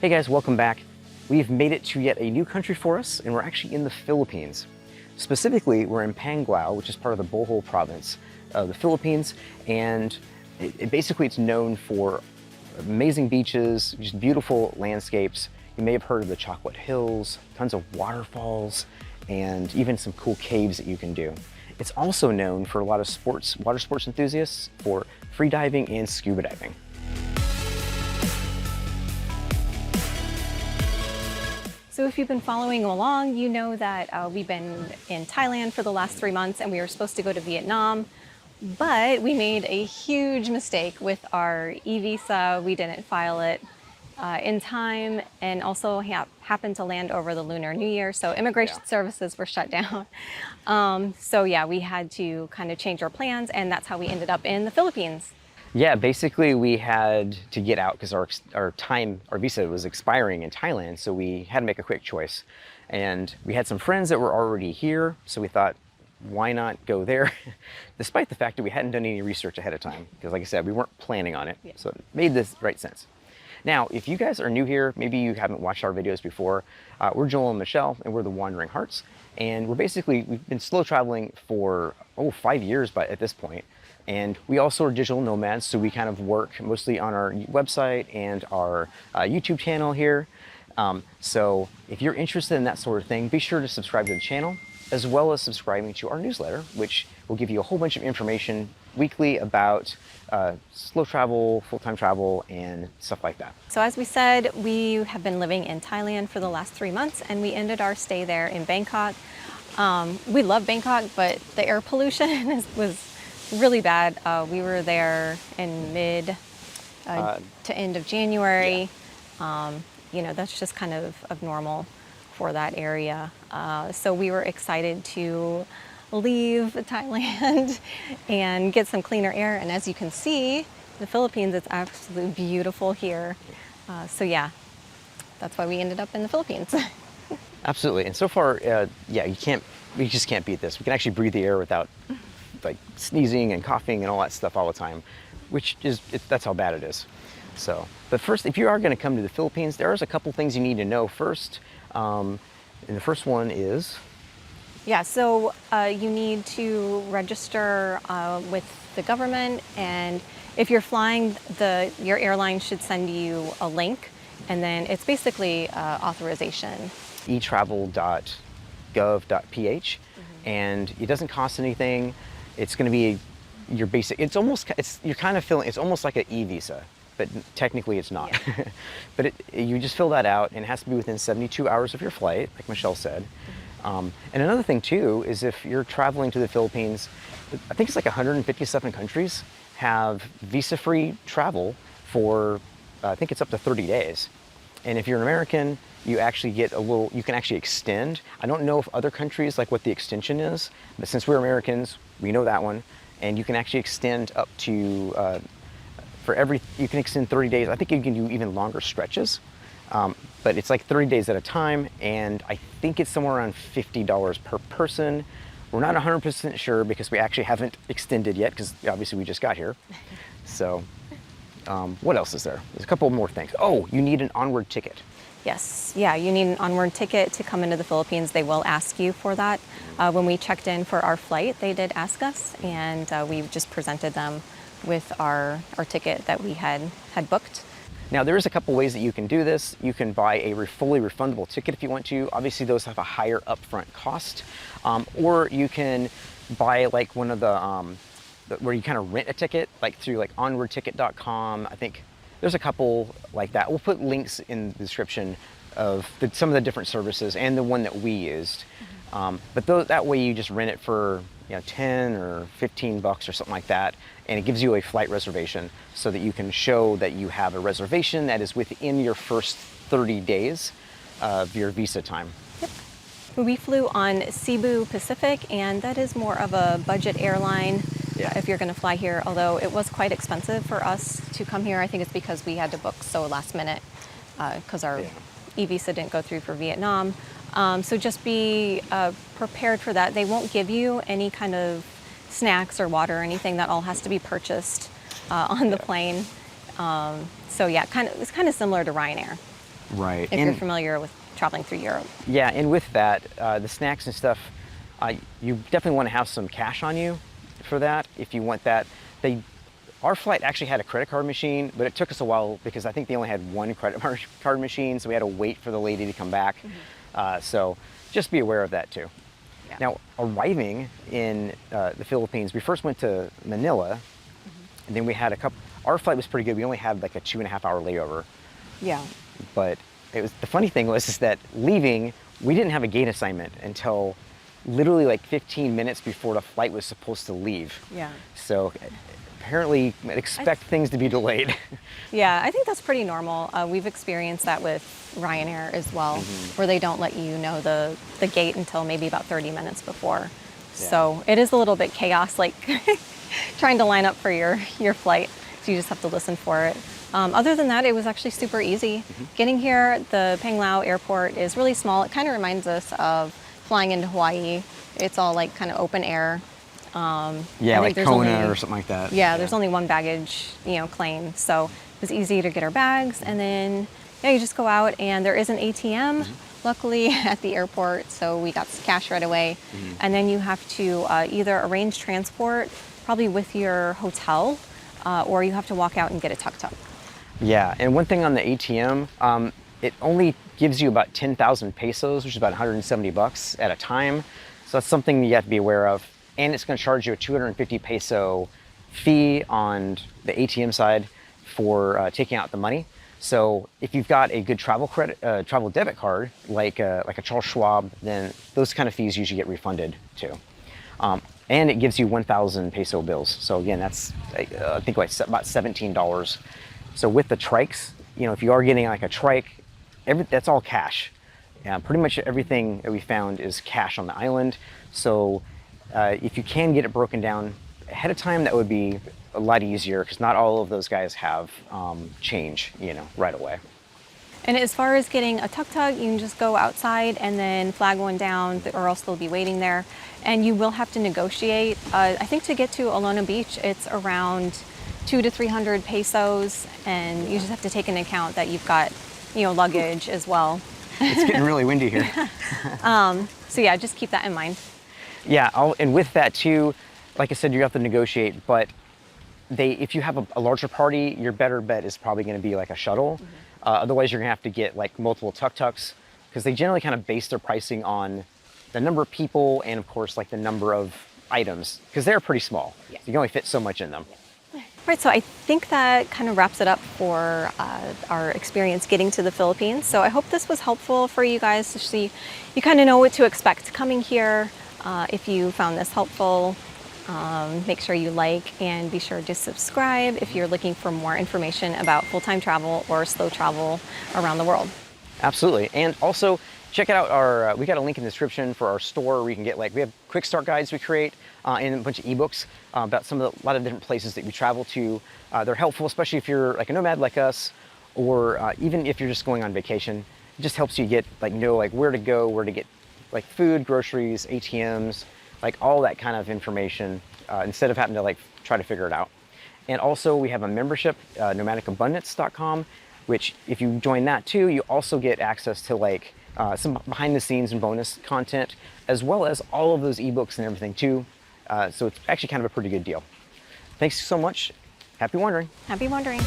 Hey guys, welcome back. We've made it to yet a new country for us, and we're actually in the Philippines. Specifically, we're in Panglao, which is part of the Bohol province of the Philippines, and basically it's known for amazing beaches, just beautiful landscapes. You may have heard of the Chocolate Hills, tons of waterfalls, and even some cool caves that you can do. It's also known for a lot of water sports enthusiasts for free diving and scuba diving. So if you've been following along, you know that we've been in Thailand for the last 3 months and we were supposed to go to Vietnam, but we made a huge mistake with our e-visa. We didn't file it in time and also happened to land over the Lunar New Year, so immigration services were shut down. We had to kind of change our plans, and that's how we ended up in the Philippines. Yeah, basically we had to get out because our visa was expiring in Thailand, so we had to make a quick choice. And we had some friends that were already here, so we thought, why not go there? Despite the fact that we hadn't done any research ahead of time, because like I said, we weren't planning on it, so it made this right sense. Now, if you guys are new here, maybe you haven't watched our videos before, we're Joel and Michelle, and we're the Wandering Hartz. And we've been slow traveling for, 5 years at this point. And we also are digital nomads, so we kind of work mostly on our website and our YouTube channel here. So if you're interested in that sort of thing, be sure to subscribe to the channel, as well as subscribing to our newsletter, which will give you a whole bunch of information weekly about slow travel, full-time travel, and stuff like that. So as we said, we have been living in Thailand for the last 3 months, and we ended our stay there in Bangkok. We love Bangkok, but the air pollution was really bad. We were there in mid to end of January. That's just kind of normal for that area. So we were excited to leave Thailand and get some cleaner air. And as you can see, the Philippines, it's absolutely beautiful here. That's why we ended up in the Philippines. Absolutely. And so far, we just can't beat this. We can actually breathe the air without like sneezing and coughing and all that stuff all the time, that's how bad it is. So, but first, if you are going to come to the Philippines, there's a couple things you need to know first. And the first one is? You need to register with the government, and if you're flying, your airline should send you a link, and then it's basically etravel.gov.ph. And it doesn't cost anything. It's going to be your basic. It's almost like an e-visa, but technically it's not. Yeah. But you just fill that out, and it has to be within 72 hours of your flight, like Michelle said. And another thing too is if you're traveling to the Philippines, I think it's like 157 countries have visa-free travel for, I think it's up to 30 days. And if you're an American, you can actually extend. I don't know if other countries, like what the extension is, but since we're Americans, we know that one. And you can actually extend up to, you can extend 30 days. I think you can do even longer stretches, but it's like 30 days at a time. And I think it's somewhere around $50 per person. We're not 100% sure because we actually haven't extended yet, because obviously we just got here. So what else is there? There's a couple more things. Oh, you need an onward ticket. Yes, you need an onward ticket to come into the Philippines. They will ask you for that. When we checked in for our flight, they did ask us, and we just presented them with our ticket that we had booked. Now, there is a couple ways that you can do this. You can buy a fully refundable ticket if you want to. Obviously, those have a higher upfront cost. Or you can buy like one of the where you kind of rent a ticket, like through like onwardticket.com. I think there's a couple like that. We'll put links in the description of some of the different services and the one that we used. But that way you just rent it for 10 or 15 bucks or something like that, and it gives you a flight reservation so that you can show that you have a reservation that is within your first 30 days of your visa time. Yep. We flew on Cebu Pacific, and that is more of a budget airline. If you're going to fly here, although it was quite expensive for us to come here. I think it's because we had to book so last minute because our e-visa didn't go through for Vietnam. So just be prepared for that. They won't give you any kind of snacks or water or anything. That all has to be purchased on the plane. It's kind of similar to Ryanair. Right. If you're familiar with traveling through Europe. Yeah, and with that, the snacks and stuff, you definitely want to have some cash on you for that if you want that. Our flight actually had a credit card machine, but it took us a while because I think they only had one credit card machine, so we had to wait for the lady to come back. So just be aware of that too. Yeah. Now, arriving in the Philippines, we first went to Manila, and then we had our flight was pretty good. We only had like a 2.5-hour layover. Yeah. But the funny thing was is that leaving, we didn't have a gate assignment until literally like 15 minutes before the flight was supposed to leave. Yeah. So apparently expect things to be delayed. Yeah, I think that's pretty normal. We've experienced that with Ryanair as well, where they don't let you know the gate until maybe about 30 minutes before. Yeah. So it is a little bit chaos, like trying to line up for your flight. So you just have to listen for it. Other than that, it was actually super easy. Getting here, the Panglao airport is really small. It kind of reminds us of flying into Hawaii. It's all like kind of open air. Yeah, like Kona or something like that. Yeah, there's only one baggage, claim. So it was easy to get our bags, and then you just go out, and there is an ATM, luckily, at the airport, so we got cash right away. And then you have to either arrange transport, probably with your hotel, or you have to walk out and get a tuk-tuk. Yeah, and one thing on the ATM, it only gives you about 10,000 pesos, which is about $170 at a time. So that's something you have to be aware of. And it's going to charge you a 250 peso fee on the ATM side for taking out the money. So if you've got a good travel debit card, like a Charles Schwab, then those kind of fees usually get refunded too. And it gives you 1,000 peso bills. So again, that's I think like about $17. So with the trikes, if you are getting like a trike, that's all cash. Pretty much everything that we found is cash on the island. So if you can get it broken down ahead of time, that would be a lot easier because not all of those guys have change, right away. And as far as getting a tuk-tuk, you can just go outside and then flag one down, or else they'll be waiting there. And you will have to negotiate. I think to get to Olona Beach, it's around 200 to 300 pesos, and you just have to take into account that you've got, luggage as well. It's getting really windy here. So yeah, just keep that in mind. Yeah, and with that too, like I said, you have to negotiate, but if you have a larger party, your better bet is probably going to be like a shuttle. Otherwise, you're going to have to get like multiple tuk-tuks because they generally kind of base their pricing on the number of people and, of course, like the number of items because they're pretty small. Yeah. So you can only fit so much in them. Right, so I think that kind of wraps it up for our experience getting to the Philippines. So I hope this was helpful for you guys so you kind of know what to expect coming here. If you found this helpful, make sure you like and be sure to subscribe if you're looking for more information about full-time travel or slow travel around the world. Absolutely. And also check out we got a link in the description for our store where you can get we have quick start guides we create and a bunch of ebooks about a lot of different places that we travel to. They're helpful, especially if you're like a nomad like us, or even if you're just going on vacation. It just helps you get know where to go, where to get food, groceries, ATMs, all that kind of information instead of having to try to figure it out. And also we have a membership, nomadicabundance.com, which if you join that too, you also get access to some behind the scenes and bonus content, as well as all of those ebooks and everything too. So it's actually kind of a pretty good deal. Thanks so much. Happy wandering. Happy wandering.